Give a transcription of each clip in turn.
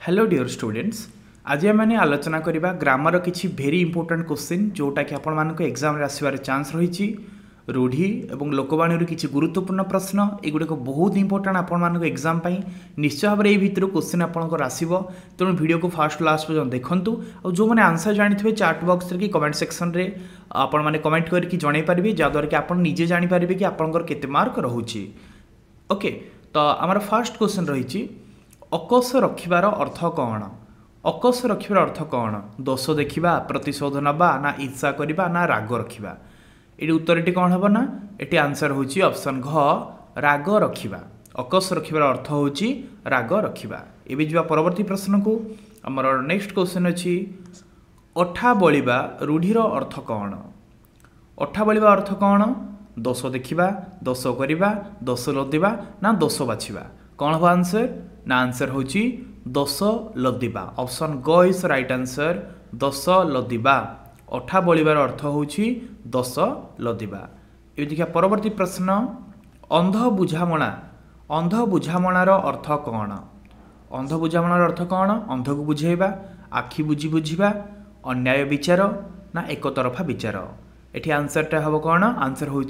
Hello dear students. आज आम आलोचना करवा ग्रामर किसी भेरी इंपोर्टेंट क्वेश्चन जोटा कि आपण मानक एग्जाम रे आसबार चांस रही। रूढ़ी और लोकवाणी किसी गुरुत्वपूर्ण प्रश्न एगुड़िक बहुत इंपोर्टेंट आपण मानक एग्जाम निश्चय भाव में यही भितर क्वेश्चन आपंकर आसो। तेणु वीडियो को फास्ट लास्ट पर्यटन देखूँ और जो मैंने आंसर जानी चाट बॉक्स कि कमेंट सेक्शन रे आपण मैंने कमेंट करके जन पारे जहाँद्वारा कि आप निजे जानीपारे कि आपंकर केते मार्क रोचे। ओके, तो आमर फास्ट क्वेश्चन रही अकस रखिबार अर्थ कौन? अकस रखिबार अर्थ कौन? दोष देखा, प्रतिशोध नवा, ना ईर्षा करवा, ना राग रखा। ये उत्तरटी कौन हम ना ये आंसर हूँ ऑप्शन घ राग रखा। अकस रखिबार अर्थ हूँ राग रखा। एवं जा परवर्ती प्रश्न को आमर नेक्स्ट क्वेश्चन अच्छी अठा बलिबा रूढ़ीर अर्थ कौन? अठा बलिबा अर्थ कौन? दोष देखा, दोष करवा, दोष लदिबा, ना दोष बाछिबा। कौन हम आंसर ना आंसर हूँ दोष लदिबा। ऑप्शन ग इज राइट आंसर दोष लदिबा। अठा बलिबार अर्थ हूँ दोष लदिबा। ये देखिए परवर्ती प्रश्न अंध बुझामणा। अंध बुझामणार अर्थ कौन? अंध बुझामणार अर्थ कौन? अंध को बुझेबा, आखि बुझी बुझा, अन्याय विचार, ना एक तरफा विचार। ये आंसरटा हम कौन? आंसर हूँ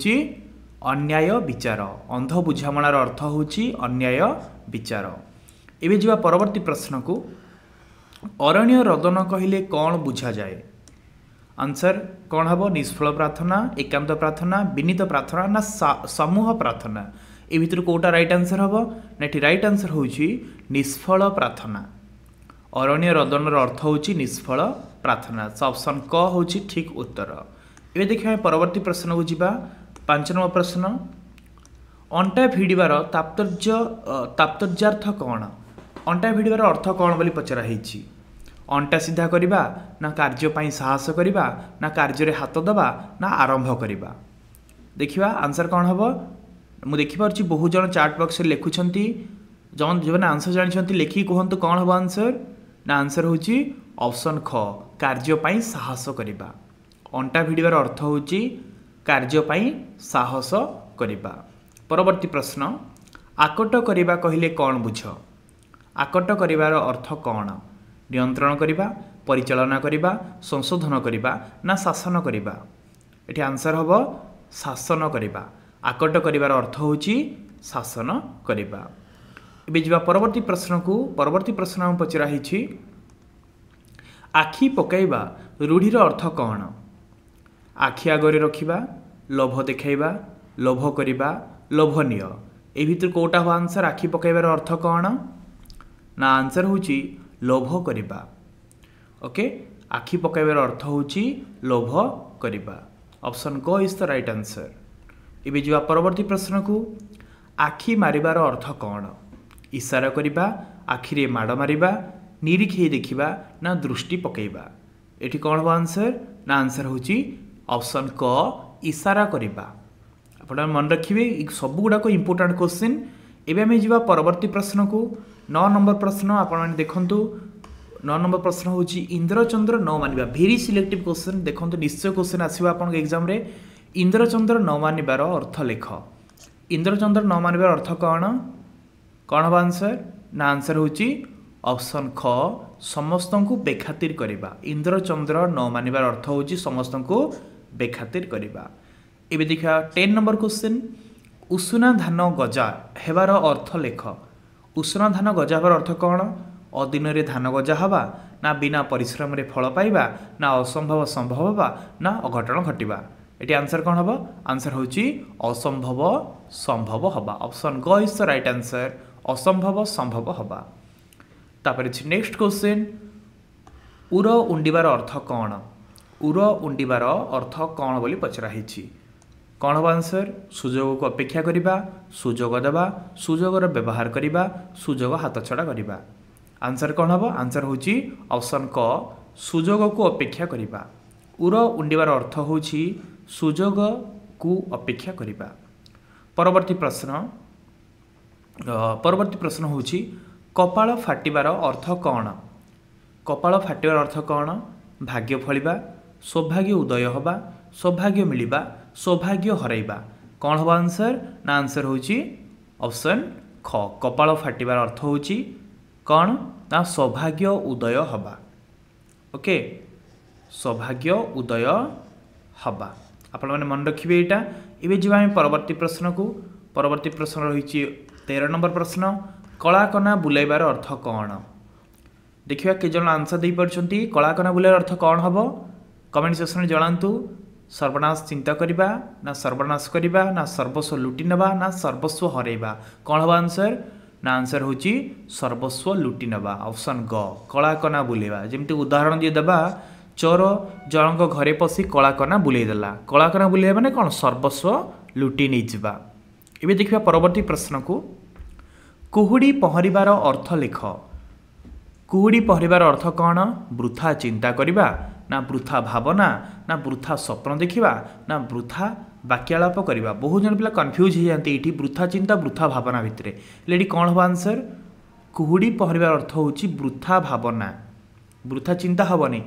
अन्याय विचार। अंध बुझामणार अर्थ हूँ अन्याय विचार। एवं जा परवर्ती प्रश्न को अरण्य रदन कहले कौन बुझा जाए? आंसर कौन हम? निष्फल प्रार्थना, एकांत प्रार्थना, विनीत प्रार्थना, ना समूह प्रार्थना। ये भितर कौटा राइट आंसर हम ना? ये राइट आंसर हूँ निष्फल प्रार्थना। अरण्य रदन अर्थ हूँ निष्फल प्रार्थना। ऑप्शन क हूँ ठीक उत्तर। ये देखिए परवर्ती प्रश्न को जीवा 5 नंबर प्रश्न अंटा भिड़बार तात्पर्यार्थ कौन? अंटा भिड़बार अर्थ कौन बोली पचरा है? अंटा सीधा करवा, ना कार्यपाई साहस करवा, ना कार्य हाथ दबा, ना आरंभ करवा। देखिए आंसर कौन हम? मुझे देखिपी बहुत जन चाट बॉक्स लिखुंट जो मैंने आंसर जानते लिखिक कहतु कौन हम आंसर ना? आंसर हूँ ऑप्शन ख कार्यपाई साहस करवा। अंटा भिड़बार अर्थ हूँ कार्यपाई साहस करवा। परवर्ती प्रश्न आकट करवा कहले कौन बुझ? आकट करिवार अर्थ कौन? नियंत्रण करवा, परिचालना करवा, संशोधन करवा, ना शासन करवा। ये आंसर हम शासन करवा। आकट करिवार अर्थ हूँ शासन करवा। एवं जा परवर्ती प्रश्न को परवर्ती प्रश्न पचरा आखि पकाइबा रूढ़ीर अर्थ कौन? आखि आगरे रखिबा, लोभ देखाइबा, लोभ करवा, लोभनीय। ए भितर कौटा हो आंसर? आखि पकाइबार अर्थ कौन ना? आंसर हूँ लोभ करवा। ओके, आखि पकाइबार अर्थ हूँ लोभ करवा। ऑप्शन ग इज द राइट आंसर। एवं जा परवर्ती प्रश्न को आखि मारिबार अर्थ कौन? इशारा करवा, आखिरे माड़ मारिबा, निरीक्षे देखिबा, ना दृष्टि पकाइबा। एठी कौन हो आंसर ना? आंसर हूँ ऑप्शन क इशारा करवा। आप मन रखिए सब गुड़ाक इंपोर्टेंट क्वेश्चन। एवं आम जा परवर्ती प्रश्न को 9 नंबर प्रश्न आपने देखु। 9 नंबर प्रश्न हूँ इंद्रचंद्र न मानिबा। भेरी सिलेक्टिव क्वेश्चन देखो, निश्चय क्वेश्चन आसो आप एग्जाम रे। इंद्रचंद्र न मानिबार अर्थ लेख। इंद्रचंद्र न मानिबार अर्थ कौन? कौन हम आंसर ना? आंसर हूँ ऑप्शन ख समस्त को बेखातिर करवा। इंद्रचंद्र न मानिबार अर्थ हूँ समस्त को बेखातिर करवा। एवं देखा 10 नंबर क्वेश्चन उषुना धान गजा हेबार अर्थ लेख। उषुना धान गजा हबार अर्थ कौन? अदिन रे धान गजा हवा, ना बिना परिश्रम रे फल पाइबा, ना असंभव संभव हवा, ना अघटन घटिबा। ये आंसर कौन हम? आंसर हूँ असंभव संभव हवा। ऑप्शन ग इज द राइट आंसर असंभव संभव हवा। तापर नेक्स्ट क्वेश्चन उर उंडिबार अर्थ कौन? उर उंडिबार अर्थ कौन बोली पचरा है? कौन हम आंसर? सुजोग को अपेक्षा करवा, सुजोग देवा, सुजोगर व्यवहार करवा, सुजोग हाथ छड़ा करवा। आंसर कौन हम? आंसर हूँ ऑप्शन क सुजोग को अपेक्षा करवा। उर उंडिबार अर्थ हूँ सुजोग को अपेक्षा करवा। परवर्ती प्रश्न हूँ कपाल फाटिबार अर्थ कौन? कपाल फाटिबार अर्थ कौन? भाग्य फलिबा, सौभाग्य उदय हवा, सौभाग्य मिलिबा, सौभाग्य हराइबा। कौन हम आंसर ना? आंसर हूँ ऑप्शन ख कपाल फाटिबार अर्थ हूँ कौन ना सौभाग्य उदय हवा। ओके सौभाग्य उदय हवा आपण मैंने मन रखिए यहाँ। एवं जी आम परवर्ती प्रश्न को। परवर्ती प्रश्न रही 13 नंबर प्रश्न कलाकना बुलाइबार अर्थ कौन। देखिए के जन आंसर दे पार्टी कलाकना बुलाइबार अर्थ कौन हम कमेंट सेक्शन में जनातु। सर्वनाश चिंता करवा ना सर्वनाश करवा ना सर्वस्व लुटि नवा ना सर्वस्व हरइबा कौन हम आंसर ना आंसर हूँ सर्वस्व लुटि नवा ऑप्शन ग कलाकना बुलेवा। जमती उदाहरण दिए देबा चोर जनक घरे पशि कलाकना बुलेदेला कलाकना बुलेवा माने कौन सर्वस्व लुटि नहीं जावा। एबे देखिए परवर्ती प्रश्न को कुहुड़ी पहरिबार अर्थ लिख। कुहुड़ी पहरिबार अर्थ कौन वृथा चिंता करवा ना वृथा भावना ना वृथा स्वप्न देखा ना वृथा वाक्यालाप करवा। बहुत जन पिला कन्फ्यूज हो जाती ये वृथा चिंता वृथा भावना भितर ये कौन हम आंसर कुहुड़ी पहरिबार अर्थ हूँ वृथा भावना वृथा चिंता हेनी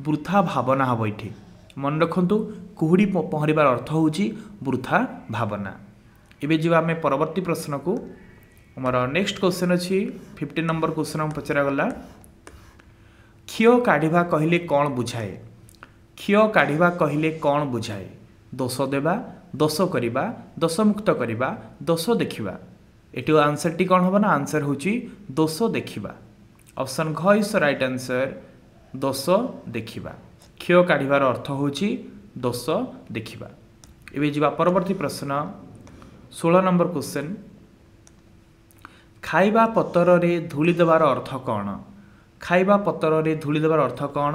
वृथा भावना हम ये मन रखु कुहुड़ी पहरिबार अर्थ हूँ वृथा भावना। एवं जी आम परवर्ती प्रश्न को हमार नेक्स्ट क्वेश्चन अच्छी 15 नंबर क्वेश्चन पचरागला क्षीय काढ़ा कहले कौन बुझाए। क्षीय काढ़ा कहले कौन बुझाए दोष देवा दोष करवा दोष मुक्त करवा दोष देखा। ये आंसर टी कौन हम ना आंसर हूँ दोष देखा ऑप्शन घ इज राइट आंसर दोष देखा। क्षीय काढ़ार अर्थ हूँ दोष देखा। एवं जी परवर्ती प्रश्न 16 नंबर क्वेश्चन खाइबा पतर रे धूली देवार अर्थ कौन। खाइबा पतर रे धूली देवार अर्थ कौन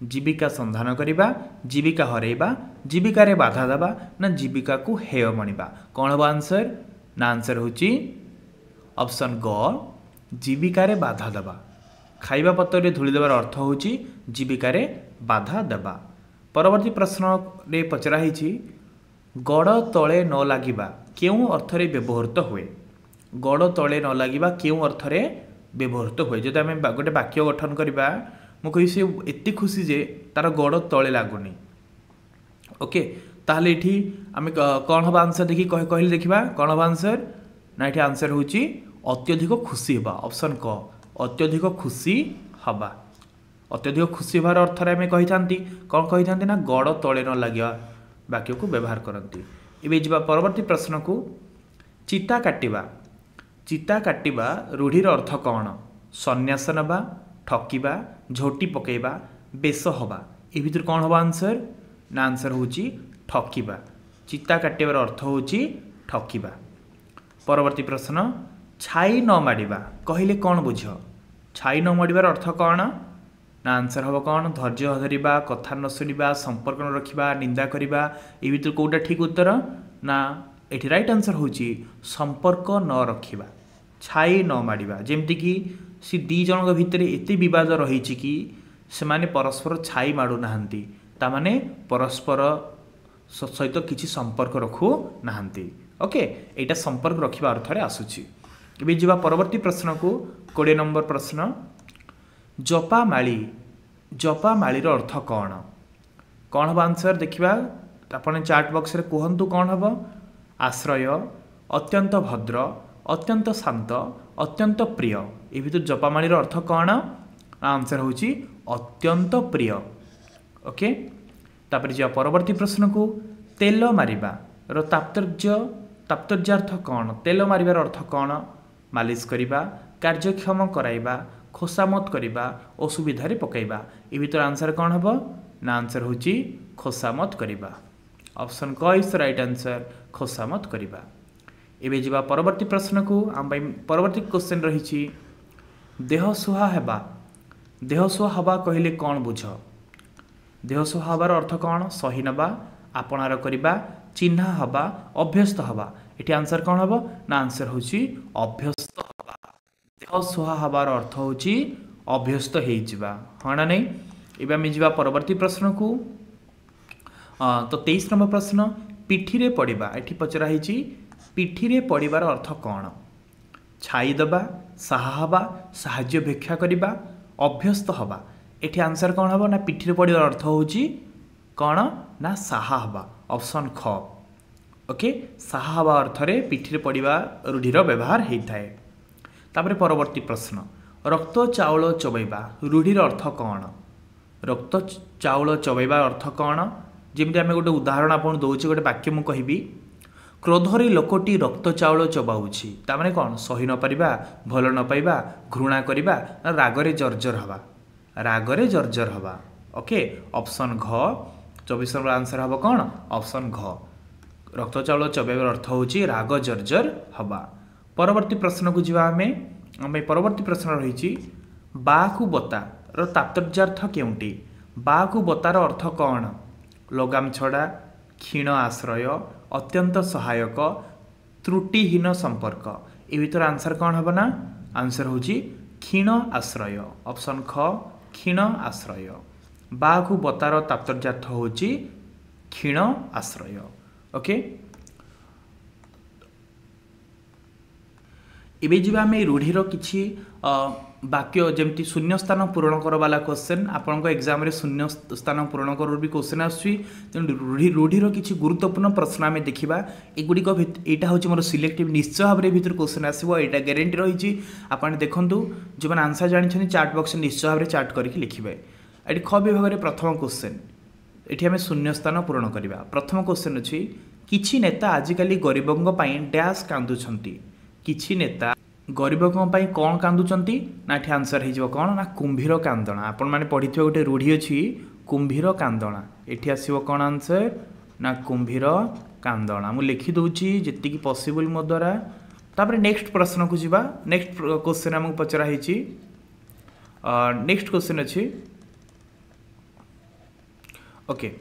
जीविका संधान करवा जीविका हरइबा जीविका रे बाधा देवा ना जीविका को हेय मणिबा कौन हम आंसर ना आंसर हूँ ऑप्शन ग जीविका रे बाधा देवा। खाइबा पतर रे धूली देवार अर्थ हूँ जीविका रे बाधा देवा। परवर्ती प्रश्न रे पचरा ही गड़ तले न लागिबा केउं अर्थरे व्यवहृत हुए। गड़ तले न लागिबा केउं अर्थरे व्यवहृत हुए। जदि आम गोटे वाक्य गठन करवा मुझे सी एत खुशी जे तार गड़ तले लगुनि ओके ताहले ये आम कौन हम आंसर देखिए कहले देखा कौन हम आंसर ना ये आंसर हूँ अत्यधिक खुशी हवा ऑप्शन क अत्यधिक खुशी हवा। अत्यधिक खुशी हबार अर्थ आम कही था कौन कही था ना गड़ तले न लगे वाक्य को व्यवहार करती। एवं जी परवर्ती प्रश्न को चिता काटिबा। चिता काटिबा रूढ़ीर अर्थ कौन सन्यास नवा ठकिबा झोटी पकेबा बेश हवा। ये भितर कौन हम आंसर ना आंसर हूँ ठकिबा। चिता काटिबार अर्थ हूँ ठकिबा। परवर्ती प्रश्न छाई न माड़िबा कहले कौन बुझ। छाई न माड़िबार अर्थ कौन ना आंसर हम कौन धैर्य धरिबा कथा न शुणा संपर्क न रखा निंदा करवा। ये भितर कौटा ठीक उत्तर ना ये राइट आंसर हूँ संपर्क न रखा छाई न माड़िबा। जमती कि सी दी जन भितर एत बद रही कि से माने परस्पर छाई माड़ू नाहांती तामाने परस्पर सहित किसी संपर्क रखु नाहांती। ओके यहाँ संपर्क रखा अर्थ आसूची। एवं जी परवर्ती प्रश्न को 20 नंबर प्रश्न जपामाली। जपामालीर अर्थ कौन कौन हम आंसर देखा आपने चार्ट बॉक्स रे कहतु कौन हम आश्रय अत्यंत भद्र अत्यंत शांत अत्यंत प्रिय। ये भितर जपामालीर अर्थ कौन आंसर हूँ अत्यंत प्रिय। ओके तापर जा परवर्ती प्रश्न को तेल मारिबा रो तात्पर्यार्थ कौन। तेल मारिबार अर्थ कौन मालिश करवा कार्यक्षम कराइबा खोसामत करवा असुविधारे पकाइबा। ये भितर आंसर कौन हम ना आंसर हूँ खोसामत करवा ऑप्शन क इज राइट आंसर खोसामत करवा। एवं जी परवर्ती प्रश्न को आम परवर्ती क्वेश्चन रही देह सुहा हेबा। देह सुहा हवा कहले कौन बुझ। देह सुहा हबार अर्थ कौन सही नवा आपणार करवा चिन्हा हवा अभ्यस्त हवा। ये आंसर कौन हम ना आंसर हूँ अभ्यस्त हवा। देह सुहा हबार अर्थ हूँ अभ्यस्त होइजिबा हाँ ना नहीं। एवं आम जा परवर्ती प्रश्न को तो 23 नंबर प्रश्न पिठीरे पड़िबा। ये पचरा पिठीरे पड़िबार अर्थ कौन छाई देवा साहा हवा साहाय्य भिक्षा करवा अभ्यस्त हवा। ये आंसर कौन हम ना पिठीरे पड़िबार अर्थ हूँ कौन ना साहा हवा ऑप्शन ख। ओके साहा हवा अर्थ रे पिठीरे पड़िबा रूढ़ीर व्यवहार होता है। तापर परवर्ती प्रश्न रक्त चाउल चबैबा रूढ़ीर अर्थ कौन रक्त चाउल चबैबा अर्थ कौन जमी आम गोटे उदाहरण आपको दौचे गोटे वाक्य मुझे कहबी क्रोधरी लोकटी रक्त चाउल चबाऊँगी ताने कौन सही न पारिबा भल न पाइबा घृणा करवा रागरे जर्जर हवा रागरे जर्जर हवा ओके ऑप्शन घ 24 नंबर आंसर हम कौन ऑप्शन घ रक्त चाउल चबाइबार अर्थ होची राग जर्जर हवा। परवर्ती प्रश्न को जीवा आमे परवर्ती प्रश्न रही बाकु बता रो तात्पर्यार्थ केउंटी बाकु बतार अर्थ कौन लगाम छड़ा क्षीण आश्रय अत्यंत सहायक त्रुटिहीन संपर्क ए भीतर आंसर कौन हम ना आंसर होची क्षीण आश्रय ऑप्शन ख क्षीण आश्रय बाकु बतार तात्पर्यार्थ होची क्षीण आश्रय ओके एबे जीवा आम रूढ़ीर किछि वाक्य जमती शून्य स्थान पूरण कर वाला क्वेश्चन आपन एग्जाम रे शून्य स्थान पूरण कर भी क्वेश्चन आसुची रूढ़ीर किछि गुरुत्वपूर्ण प्रश्न आम देखा एगुड़िक यहाँ हूँ मोर सिलेक्टिव निश्चय भाव में भीतर क्वेश्चन आसो यहाँ ग्यारंटी रही आपन देखूँ जो मैंने आंसर जानते चार्ट बॉक्स निश्चय भाव में चार्ट करके लिखे ये ख विभाग में प्रथम क्वेश्चन ये आम शून्य स्थान पूरण करवा प्रथम क्वेश्चन अच्छी किछि नेता आजिकल गरीबों डैश कांदुछंती किछि नेता गरीबों कौन कांदुचंती ना ये आंसर हो कौन ना कुंभीर कांदणा आपण मैंने पढ़ी गोटे रूढ़ी अच्छी कुंभीर कांदणा ये आसो कौन आंसर ना कुंभीर कांदणा मुझे लिखिदे जी पॉसिबल मो द्वारा तापर नेक्स्ट प्रश्न को जीवा नेक्स्ट क्वेश्चन आमको पचरा नेक्स्ट क्वेश्चन अच्छी ओके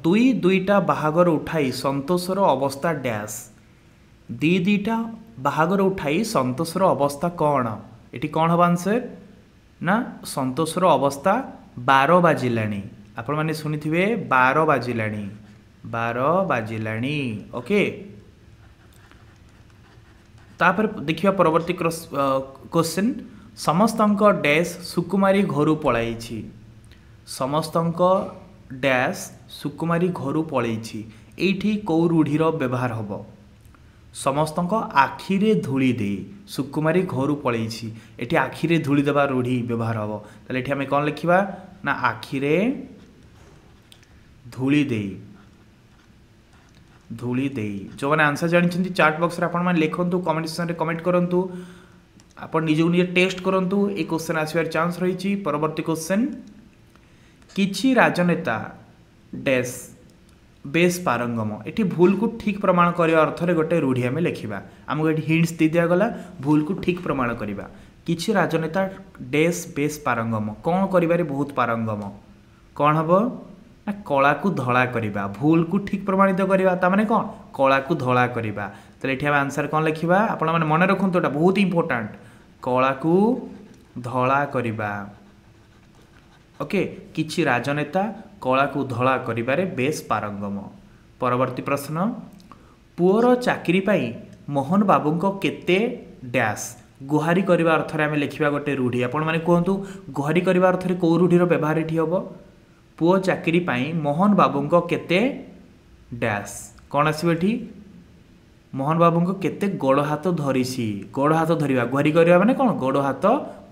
दुई दुईटा बाहागर उठाई संतोषर अवस्था डैश दुईटा बाहागर उठाई संतोषर अवस्था कौन ये कौन हम आंसर ना संतोषर अवस्था 12 बाजिलाणी आपण मैंने शुणिथिबे 12 बाजिलाणी ओके तापर देखिया परवर्ती क्वेश्चन समस्तंक डैश सुकुमारी घरु पळाइछि समस्तंक डैश सुकुमारी घरु पळाइछि एठी कौ रूढ़ीर व्यवहार हब समस्तंक आखिरे धूली दे सुकुमारी घरु पळाइछि एठी आखिरे धूली देवा रूढ़ी व्यवहार हब ताले एठी हमें कौन लिखिबा ना आखिरे धूली दे जो मैंने आंसर जानी चार्ट बॉक्स रे आपण माने लिखंतु कमेंट सेक्शन रे कमेंट करंतु आपण निजे निजे टेस्ट करंतु ए क्वेश्चन आसीबार चांस रही। परवर्ती क्वेश्चन किछि राजनेता डैश बेस पारंगम एटी भूल को ठीक प्रमाण करने अर्थ रे गोटे रूढ़ी आम लिखा आमको ये हिंट्स दे दिगला भूल को ठीक प्रमाण करवा किछि राजनेता डैश बेस पारंगम कौन करिबारे बहुत पारंगम कौन हम ना कला को धला करवा भूल को ठीक प्रमाणित करवा ताने कौन कला को धला करवा तो ये आंसर कौन लिखा आपण मैंने मन रखु एटा बहुत इंपोर्टेंट कला को धला करवा ओके किछि राजनेता कला को धला करिबारे बेस पारंगम। परवर्ती प्रश्न पुअर चाकरी पाई मोहन बाबू को केते डैश गुहारी करबा अर्थ रे आमे लिखिबा गोटे रूढ़ी आपण माने कहंतु गुहारी करबा अर्थ रे को रूढ़ीर व्यवहार एठी हबो पुओ चाकरी पाई मोहन बाबू को केते डैश कौन आसीबो एठी मोहन बाबू को केते गोड़ हाथ धरिछि गोड़ हाथ धरिबा गुहारी करबा माने कोन गोड़ हाथ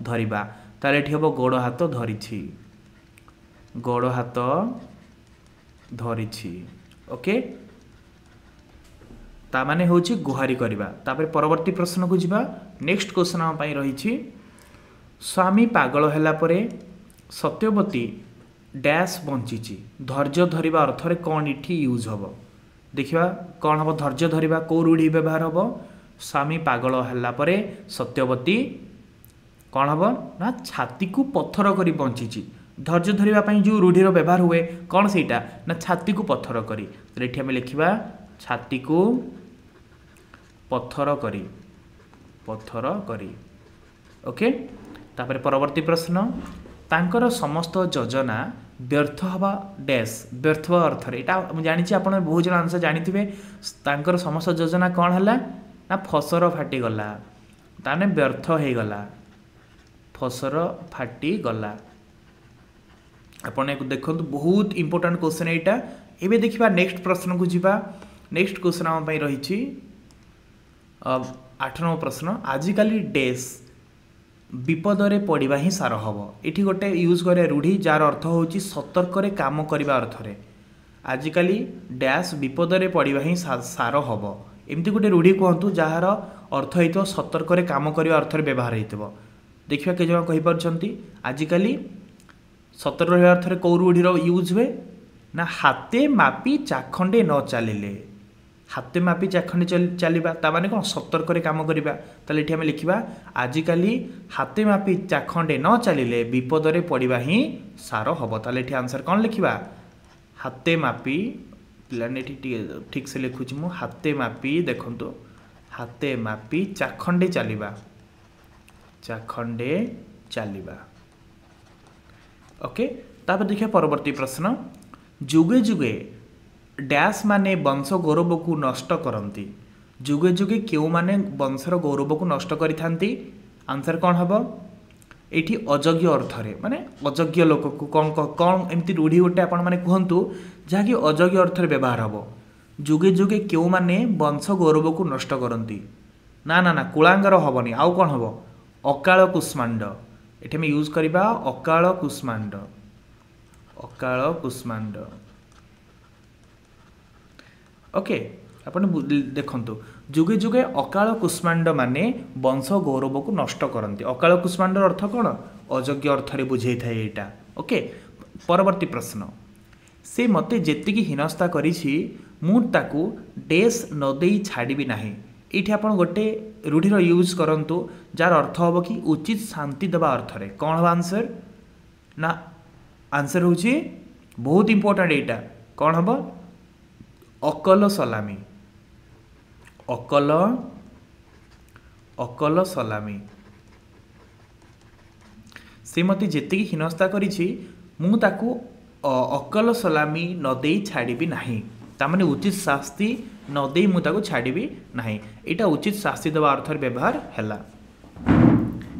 धरिबा ताले एठी हबो गोड़ हाथ धरिछि गोड़ हाथ धरिछि ओके ता माने होछि गुहारी करबा। तापर परवर्ती प्रश्न को जीवा नेक्स्ट क्वेश्चन हम पई रही स्वामी पागल हैला परे सत्यवती डैश बंचीची धैर्य धरिबा अर्थ रे कौन इठी यूज हबो देखिबा कौन हबो धैर्य धरिबा को रूढ़ी व्यवहार हबो स्वामी पागल हैला परे सत्यवती कौन हबो ना छाती को पत्थर करी बंचीची धैर्य धरिबा पई जो रूढ़ीर व्यवहार हुए कौन सेटा ना छाती को पत्थर करी तो एठी हम लिखिबा छाती को पत्थर करी ओके। तापर परवर्ती प्रश्न तांकर समस्त योजना व्यर्थ हवा डैश व्यर्थ अर्थ रे एटा जानि आपण बहुत जन आंसर जानिथिबे तांकर समस्त योजना कौन हला ना फसर फाटी गला ताने व्यर्थ हे गला फसर फाटी गला आपण देखो बहुत इंपोर्टेंट क्वेश्चन एटा एबे देखिबा नेक्स्ट प्रश्न को जीवा नेक्स्ट क्वेश्चन हम पई रही 8 नंबर प्रश्न आजिकल डैश विपदरे पड़वा ही सार हम। ये गोटे यूज करे रूढ़ी जार अर्थ हूँ सतर्क काम करने अर्थ आजिकल डैश विपदरे पड़वा ही सार हम। एमती गोटे रूढ़ी कहतु जार अर्थ हो सतर्क काम करने अर्थ व्यवहार हो। देखिए के जन कहीपरि आजिकल सतर्क रहा अर्थ कौ रूढ़ीर यूज हुए ना हाथे मापी चाखंडे न चलिले। हाथे मापी चाखंडे चलवा ताने कौन सतर्क काम करवा। ताले आम लिखा आजिकल हाथे मापी चाखंडे न चलिले विपदरे पड़वा ही सार हम। ताले आंसर कौन लिखा हाथे मापी पाने ठीक से लिखुची मु हाथे मापी देखो हाथे मापी चाखंडे चलवा चाखंडे चलवा। ओके तापर देखिए परवर्ती प्रश्न जुगे जुगे डैश माने वंश गौरव को नष्ट करती। जुगे जुगे क्यों माने वंशर गौरव को नष्ट करिथांती। आंसर कौन हम ये अयोग्य अर्थरे माने अयोग्य लोक को कौन कौन एमती रूढ़ी गोटे आपण मैंने कहतु जहाँकि अयोग्य अर्थरे व्यवहार हम। जुगे जुगे क्यों माने वंश गौरव को नष्ट करती ना ना ना कुलांगर हेनी आउ कौन हम अकाल कुष्मांड। ये यूज करवा अकाल कुष्मांड अकाल कुष्मांड। ओके आपण देखंतु जुगे जुगे अकाल कुष्मांड माने वंश गौरव को नष्ट करती। अकाल कुष्मांडर अर्थ कौन अयोग्य अर्थरे बुझे था यहाँ। ओके परवर्ती प्रश्न से मते जेतिकी हिनस्ता करिछि मु ताकू डेस न देई छाड़बी नाही। ये आप गोटे रूढ़ीर यूज करंतु जार अर्थ हम कि उचित शांति देवा अर्थरे कौन हम आंसर ना आंसर हूँ बहुत इंपोर्टेंट यहाँ कौन हम अकल सलामी अकल अकल सलामी। से मते जेतिकी हिनस्ता करिछि मु ताकू अकल सलामी न देई छाड़बी नाही। तामाने उचित शास्ति न देई मु ताकू छाड़बी नाही। एटा उचित शास्ति देवा अर्थ व्यवहार हैला।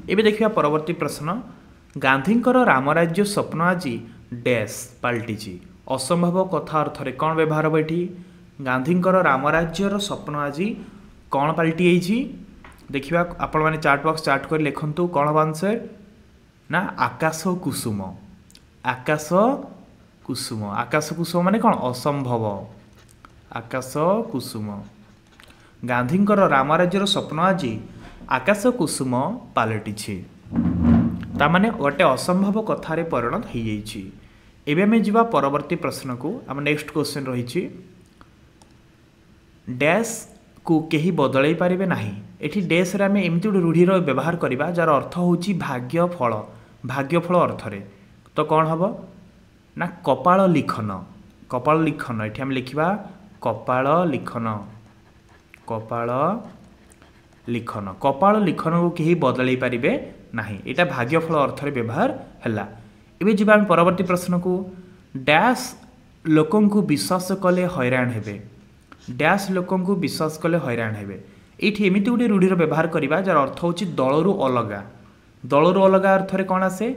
एबे देखिया परवर्ती प्रश्न गांधींकर रामराज्य स्वप्न आज डैश पलटिछि। असंभव कथा अर्थरे कौन व्यवहार हम ये गांधींकर रामराज्यर स्वप्न आज कौन पलटि जाइछि। देखिया आपण माने चार्ट बॉक्स चार्ट कर लिखंतु कौन हम आंसर ना आकाश कुसुम आकाश कुसुम। आकाश कुसुम माने कौन असंभव आकाश कुसुम। गांधींकर रामराज्यर स्वप्न आज आकाश कुसुम पलटिछि तामाने गोटे असंभव कथारे परिणत हो जाइछि। एबे आमे जिबा परवर्ती प्रश्न को आम नेक्स्ट क्वेश्चन रही डैश को केही बदलाई पारिबे नाही। एठी डैश रे आमे एमती गोटे रूढ़ीर व्यवहार करबा जार अर्थ होची भाग्यफल अर्थरे तो कौन हम ना कपाल लिखन ये आम लिखा कपाल लिखन कपाल लिखन को कहीं बदल पारे ना। यहाँ भाग्यफल अर्थरे व्यवहार है। एवं जी परवर्ती प्रश्न को डैश लोकं को विश्वास कले हैरान हेबे। डैश लोकं को विश्वास कले हैरान हेबे ये एमती गोटे रूढ़ीर व्यवहार करवा जार अर्थ हूँ दलरू अलगा अर्थरे कौन आसे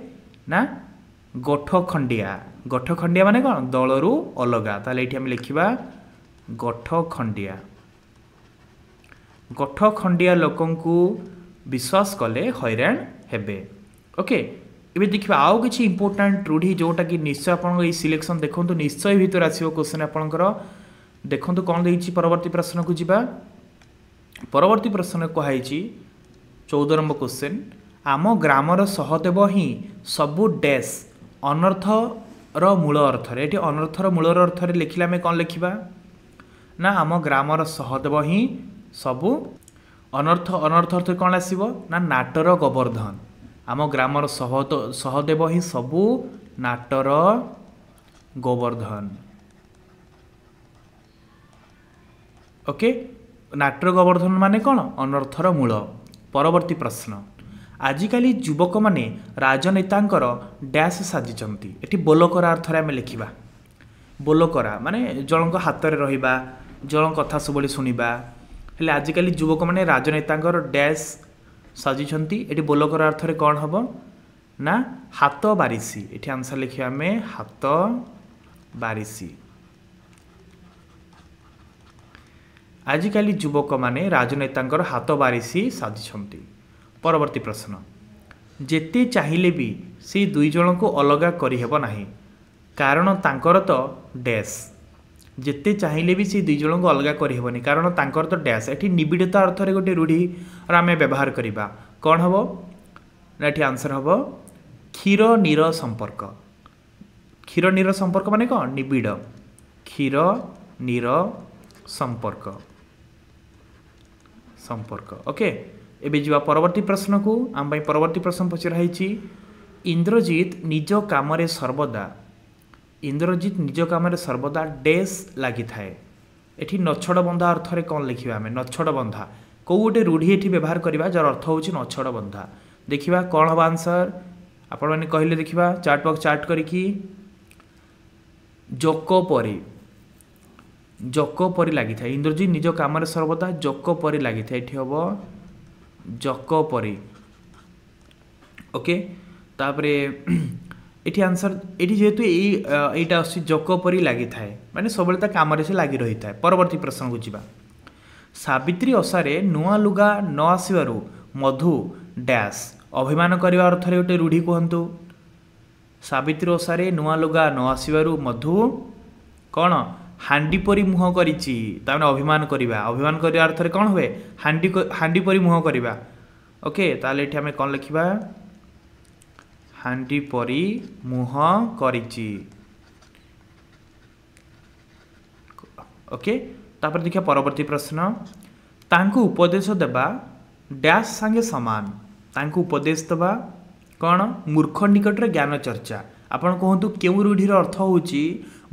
ना गठखंडिया माने कौन दलरू अलगा। ताले ये आम लिखा गठखंडिया लोकं को विश्वास कले हैरान हेबे। ओके एबे देखिबा आउ किछि इंपोर्टेंट रूढ़ी जोटा कि निश्चय आपन ए सिलेक्शन देखंतु निश्चय भीतर आसीबो क्वेश्चन आपनकर देखंतु कोन देइछि। परवर्ती प्रश्न को जिबा परवर्ती प्रश्न कहाइछि 14 नंबर क्वेश्चन आम ग्रामर सहदेव ही सबु डैश अनर्थर मूल अर्थरे। ये अनर्थर मूल अर्थरे लिखिले आमे कोन लिखिबा ना आम ग्रामर सहदेव ही सबु अनर्थ अर्थ कौन आसो ना नाटर गोवर्धन। आम ग्रामर सहदेव ही सबु नाटर गोवर्धन। ओके नाटर गोवर्धन माने कौन अनर्थर मूल। परवर्ती प्रश्न आजिकाली युवक माने राजनेतांकर डैश साजिचंती। एठी बोलकरा अर्थरे आमे लिखिबा बोलकरा माने जणक हाथ में रहिबा जण कथा सब शुणा हेले आजिकल युवक मैंने राजनेता डैश साजिशंती। ये बोलकर अर्थरे कौन हम ना हाथ बारिशी। ये आंसर लिखिए आम हाथ बारिशी। आजिकल युवक मैंने राजनेता हाथ बारिशी साजिशंती। परवर्ती प्रश्न ଯେତେ ଚାହିଁଲେ ବି ସେ ଦୁଇ ଜଣଙ୍କୁ ଅଲଗା କରିହେବ ନାହିଁ କାରଣ ତାଙ୍କର ତ ଡ୍ୟାସ୍। ଯେତେ ଚାହିଁଲେ ବି ସେ ଦୁଇ ଜଣଙ୍କୁ ଅଲଗା କରିହେବନି କାରଣ ତାଙ୍କର ତ ଡ୍ୟାସ୍। ଏଠି ନିବିଡ଼ତା ଅର୍ଥରେ ଗୋଟେ ରୂଢ଼ିର ଆମେ ବ୍ୟବହାର କରିବା। କ'ଣ ହେବ ନା ଏଠି ଆନ୍ସର୍ ହେବ କ୍ଷୀର ନୀର ସମ୍ପର୍କ। କ୍ଷୀର ନୀର ସମ୍ପର୍କ ମାନେ କ'ଣ? ନିବିଡ଼। କ୍ଷୀର ନୀର ସମ୍ପର୍କ ସମ୍ପର୍କ ଓକେ। ଏବେ ଯିବା ପରବର୍ତ୍ତୀ ପ୍ରଶ୍ନକୁ। ଆମ ପାଇଁ ପରବର୍ତ୍ତୀ ପ୍ରଶ୍ନ ପଚରା ହେଇଛି ଇନ୍ଦ୍ରଜିତ୍ ନିଜ କାମରେ ସର୍ବଦା ଡ୍ୟାସ୍ ଲାଗିଥାଏ। ଏଠି ନଛଡ଼ ବନ୍ଧା ଅର୍ଥରେ କ'ଣ ଲେଖିବା ଆମେ? ନଛଡ଼ ବନ୍ଧା। କେଉଁ ଗୋଟେ ରୂଢ଼ି ଏଠି ବ୍ୟବହାର କରିବା ଯାର ଅର୍ଥ ହେଉଛି ନଛଡ଼ ବନ୍ଧା। ଦେଖିବା କ'ଣ ହେବ ଆନ୍ସର୍। ଆପଣମାନେ କହିଲେ ଦେଖିବା ଚାର୍ଟ ବକ୍ସ ଚାର୍ଟ କରିକି। ଜୋକ ପରି ଲାଗିଥାଏ। ଇନ୍ଦ୍ରଜିତ୍ ନିଜ କାମରେ ସର୍ବଦା ଜୋକ ପରି ଲାଗିଥାଏ। ଏଠି ହେବ ଜୋକ ପରି ଓକେ। ତାପରେ ଏଠି ଆନ୍ସର୍ ଏଠି ଯେହେତୁ ଏଇଟା ଆସୁଛି ଜୋକ ପରି ଲାଗିଥାଏ ମାନେ ସବୁବେଳେ ତା କାମରେ ସେ ଲାଗି ରହିଥାଏ। ପରବର୍ତ୍ତୀ ପ୍ରଶ୍ନକୁ ଯିବା। ସାବିତ୍ରୀ ଓଷାରେ ନୂଆ ଲୁଗା ନ ଆସିବାରୁ ମଧୁ ଡ୍ୟାସ୍ ଅଭିମାନ କରିବା ଅର୍ଥରେ ଗୋଟେ ରୂଢ଼ି କୁହନ୍ତୁ। ସାବିତ୍ରୀ ଓଷାରେ ନୂଆ ଲୁଗା ନ ଆସିବାରୁ ମଧୁ କ'ଣ? ହାଣ୍ଡି ପରି ମୁହଁ କରିଛି। ତାମାନେ ଅଭିମାନ କରିବା। ଅଭିମାନ କରିବା ଅର୍ଥରେ କ'ଣ ହୁଏ? ହାଣ୍ଡି ପରି ମୁହଁ କରିବା ଓକେ। ତାହେଲେ ଏଠି ଆମେ କ'ଣ ଲେଖିବା? ହାଣ୍ଡି ପରି ମୁହଁ କରିଛି ଓକେ। ତାପରେ ଦେଖିବା ପରବର୍ତ୍ତୀ ପ୍ରଶ୍ନ। ତାଙ୍କୁ ଉପଦେଶ ଦେବା ଡ୍ୟାସ୍ ସାଙ୍ଗେ ସମାନ। ତାଙ୍କୁ ଉପଦେଶ ଦେବା କ'ଣ? ମୂର୍ଖ ନିକଟରେ ଜ୍ଞାନ ଚର୍ଚ୍ଚା। ଆପଣ କୁହନ୍ତୁ କେଉଁ ରୂଢ଼ିର ଅର୍ଥ ହେଉଛି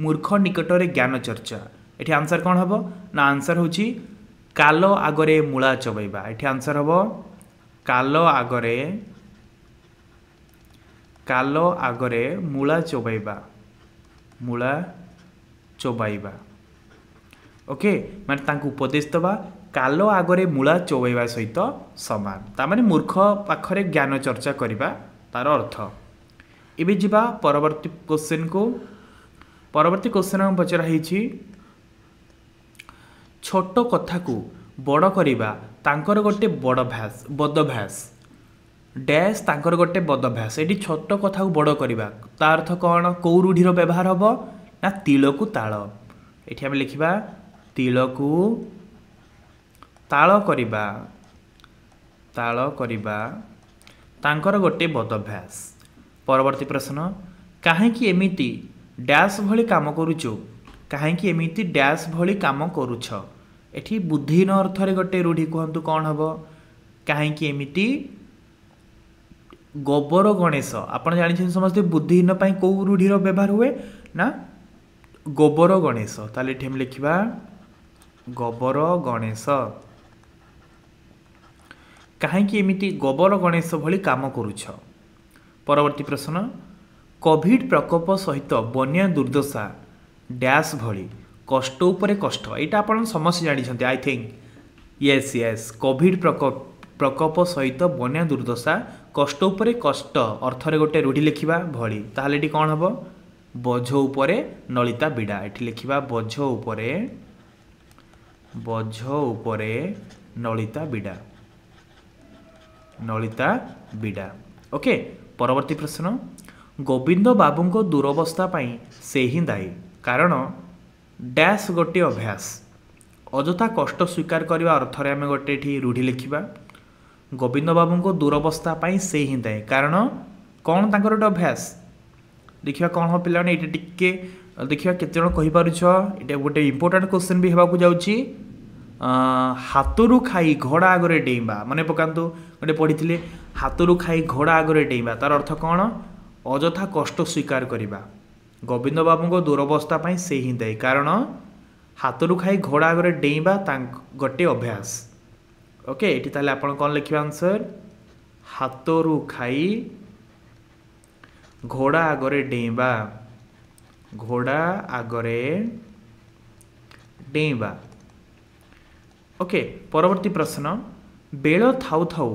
ମୂର୍ଖ ନିକଟରେ ଜ୍ଞାନ ଚର୍ଚ୍ଚା? ଏଠି ଆନ୍ସର୍ କ'ଣ ହେବ ନା ଆନ୍ସର୍ ହେଉଛି କାଲ ଆଗରେ ମୂଳା ଚୋବାଇବା। ଏଠି ଆନ୍ସର୍ ହେବ କାଲ ଆଗରେ ମୂଳା ଚୋବାଇବା ଓକେ। ମାନେ ତାଙ୍କୁ ଉପଦେଶ ଦେବା କାଲ ଆଗରେ ମୂଳା ଚୋବାଇବା ସହିତ ସମାନ। ତାମାନେ ମୂର୍ଖ ପାଖରେ ଜ୍ଞାନ ଚର୍ଚ୍ଚା କରିବା ତାର ଅର୍ଥ। ଏବେ ଯିବା ପରବର୍ତ୍ତୀ କ୍ୱେଶ୍ଚିନ୍କୁ। ପରବର୍ତ୍ତୀ କ୍ୱେଶ୍ଚିନ୍ ପଚରା ହେଇଛି ଛୋଟ କଥାକୁ ବଡ଼ କରିବା ତାଙ୍କର ଗୋଟେ ବଦଭ୍ୟାସ ଡ୍ୟାସ୍ ତାଙ୍କର ଗୋଟେ ବଦଭ୍ୟାସ। ଏଠି ଛୋଟ କଥାକୁ ବଡ଼ କରିବା ତା ଅର୍ଥ କ'ଣ? କେଉଁ ରୂଢ଼ିର ବ୍ୟବହାର ହେବ ନା ତିଳକୁ ତାଳ। ଏଠି ଆମେ ଲେଖିବା ତିଳକୁ ତାଳ କରିବା ତାଙ୍କର ଗୋଟେ ବଦଭ୍ୟାସ। ପରବର୍ତ୍ତୀ ପ୍ରଶ୍ନ। କାହିଁକି ଏମିତି ଡ୍ୟାସ୍ ଭଳି କାମ କରୁଛୁ? କାହିଁକି ଏମିତି ଡ୍ୟାସ୍ ଭଳି କାମ କରୁଛ? ଏଠି ବୁଦ୍ଧିହୀନ ଅର୍ଥରେ ଗୋଟେ ରୂଢ଼ି କୁହନ୍ତୁ କ'ଣ ହେବ? କାହିଁକି ଏମିତି ଗୋବର ଗଣେଶ। ଆପଣ ଜାଣିଛନ୍ତି ସମସ୍ତେ ବୁଦ୍ଧିହୀନ ପାଇଁ କେଉଁ ରୂଢ଼ିର ବ୍ୟବହାର ହୁଏ ନା ଗୋବର ଗଣେଶ। ତାହେଲେ ଏଠି ଆମେ ଲେଖିବା ଗୋବର ଗଣେଶ। କାହିଁକି ଏମିତି ଗୋବର ଗଣେଶ ଭଳି କାମ କରୁଛ? ପରବର୍ତ୍ତୀ ପ୍ରଶ୍ନ। କୋଭିଡ୍ ପ୍ରକୋପ ସହିତ ବନ୍ୟା ଦୁର୍ଦ୍ଦଶା ଡ୍ୟାସ୍ ଭଳି କଷ୍ଟ ଉପରେ କଷ୍ଟ। ଏଇଟା ଆପଣ ସମସ୍ତେ ଜାଣିଛନ୍ତି ଆଇ ଥିଙ୍କ। ୟେସ୍ କୋଭିଡ୍ ପ୍ରକୋପ ସହିତ ବନ୍ୟା ଦୁର୍ଦ୍ଦଶା କଷ୍ଟ ଉପରେ କଷ୍ଟ ଅର୍ଥରେ ଗୋଟେ ରୂଢ଼ି ଲେଖିବା ଭଳି। ତାହେଲେ ଏଠି କ'ଣ ହେବ? ବୋଝ ଉପରେ ନଳିତା ବିଡ଼ା। ଏଠି ଲେଖିବା ବୋଝ ଉପରେ ନଳିତା ବିଡ଼ା ଓକେ। ପରବର୍ତ୍ତୀ ପ୍ରଶ୍ନ। ଗୋବିନ୍ଦ ବାବୁଙ୍କ ଦୁରବସ୍ଥା ପାଇଁ ସେ ହିଁ ଦାୟୀ କାରଣ ଡ୍ୟାସ୍ ଗୋଟିଏ ଅଭ୍ୟାସ। ଅଯଥା କଷ୍ଟ ସ୍ୱୀକାର କରିବା ଅର୍ଥରେ ଆମେ ଗୋଟେ ଏଠି ରୂଢ଼ି ଲେଖିବା ଗୋବିନ୍ଦ ବାବୁଙ୍କ ଦୁରବସ୍ଥା ପାଇଁ ସେ ହିଁ ଦାୟୀ କାରଣ କ'ଣ ତାଙ୍କର ଗୋଟେ ଅଭ୍ୟାସ। ଦେଖିବା କ'ଣ ହେବ ପିଲାମାନେ। ଏଇଟା ଟିକେ ଦେଖିବା କେତେ ଜଣ କହିପାରୁଛ। ଏଇଟା ଗୋଟେ ଇମ୍ପୋର୍ଟାଣ୍ଟ କ୍ୱେଶ୍ଚିନ୍ ବି ହେବାକୁ ଯାଉଛି। ହାତରୁ ଖାଇ ଘୋଡ଼ା ଆଗରେ ଡେଇଁବା। ମନେ ପକାନ୍ତୁ ଗୋଟେ ପଢ଼ିଥିଲେ ହାତରୁ ଖାଇ ଘୋଡ଼ା ଆଗରେ ଡେଇଁବା ତାର ଅର୍ଥ କ'ଣ? ଅଯଥା କଷ୍ଟ ସ୍ୱୀକାର କରିବା। ଗୋବିନ୍ଦ ବାବୁଙ୍କ ଦୁରବସ୍ଥା ପାଇଁ ସେ ହିଁ ଦାୟୀ କାରଣ ହାତରୁ ଖାଇ ଘୋଡ଼ା ଆଗରେ ଡେଇଁବା ଗୋଟେ ଅଭ୍ୟାସ ଓକେ। ଏଠି ତାହେଲେ ଆପଣ କ'ଣ ଲେଖିବା ଆନ୍ସର୍? ହାତରୁ ଖାଇ ଘୋଡ଼ା ଆଗରେ ଡେଇଁବା ଓକେ। ପରବର୍ତ୍ତୀ ପ୍ରଶ୍ନ। ବେଳ ଥାଉ ଥାଉ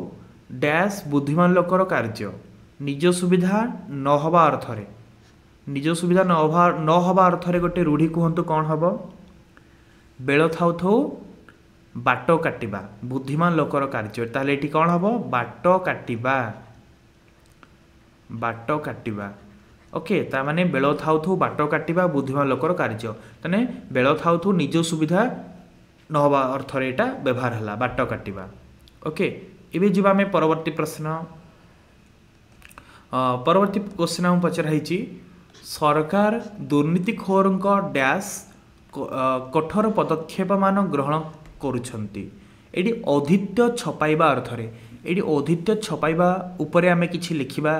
ଡ୍ୟାସ୍ ବୁଦ୍ଧିମାନ ଲୋକର କାର୍ଯ୍ୟ ନିଜ ସୁବିଧା ନ ହେବା ଅର୍ଥରେ ଗୋଟେ ରୂଢ଼ି କୁହନ୍ତୁ କ'ଣ ହେବ? ବେଳ ଥାଉ ଥାଉ ବାଟ କାଟିବା ବୁଦ୍ଧିମାନ ଲୋକର କାର୍ଯ୍ୟ। ତାହେଲେ ଏଠି କ'ଣ ହେବ? ବାଟ କାଟିବା बाट काटिबा ओके ता माने बेल थाउ थौ बाट काटिबा बुद्धिमान लोकर कार्य ताने बेल थाउ थौ निज सुविधा नहबा अर्थ रे एटा व्यवहार हला बाट काटिबा ओके एबे जिबा में परवर्ती प्रश्न परवर्ती क्वेश्चन हम पचर है सरकार दुर्नीतिखोर डैश कठोर पदक्षेप मान ग्रहण करुछंती एडी औधित्य छपाइबा अर्थ रे एडी औधित्य छपाइबा उपरे आमे किछि लिखिबा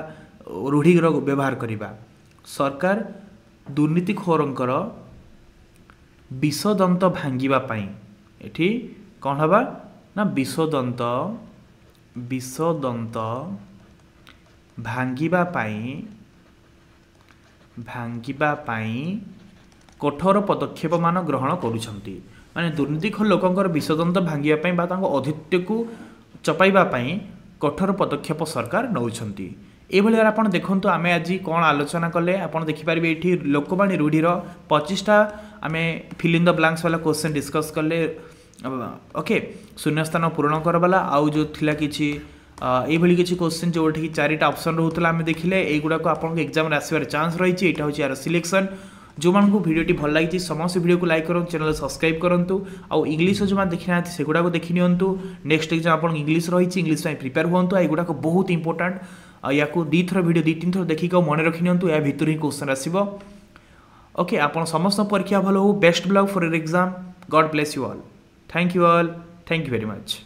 रूढ़ी व्यवहार करिबा सरकार दुर्नीतिखोरंकर विषदंत भांगिबा पाई एठी कौन हबा ना विषदंत भांगिबा पाई कठोर पदक्षेप मान ग्रहण करुछंती माने दुर्नीतिखोर लोकंकर विषदंत भांगिबा पाई बा तांको औधित्य को चपाइबा पाई कठोर पदक्षेप सरकार नौछंती एभली आपण देखंतु आमे आज कौन आलोचना कले आपण देखि पारिबे एठी लोकवाणी रूढ़ीर 25टा आमे फिल इन द ब्लैंक्स वाला क्वेश्चन डिस्कस कले ओके शून्य स्थान पूरण करवाला आउ जो थिला किछि एभली किछि क्वेश्चन जो कि 4टा ऑप्शन रहउतला आमे देखिले एगुडा को आपण एग्जाम रे आसीबार चांस रहिछि एटा होछि यार सिलेक्शन जो मानकु वीडियोटी भल लागिछि समस्त वीडियो को लाइक करन चैनल सब्सक्राइब करंतु आउ इंग्लिश जो मान देखिना सेगुडा को देखि नियंतु नेक्स्ट एग्जाम आपण इंग्लिश रहिछि इंग्लिश पई प्रिपेयर हुंतु एगुडा को बहुत इंपोर्टेंट या को दी थर वीडियो 2-3 थर देखिक मन रखि नियंतु या भितर ही क्वेश्चन आसीबो ओके आपण समस्त परीक्षा भलो हो best blog for your exam God bless you all thank you very much.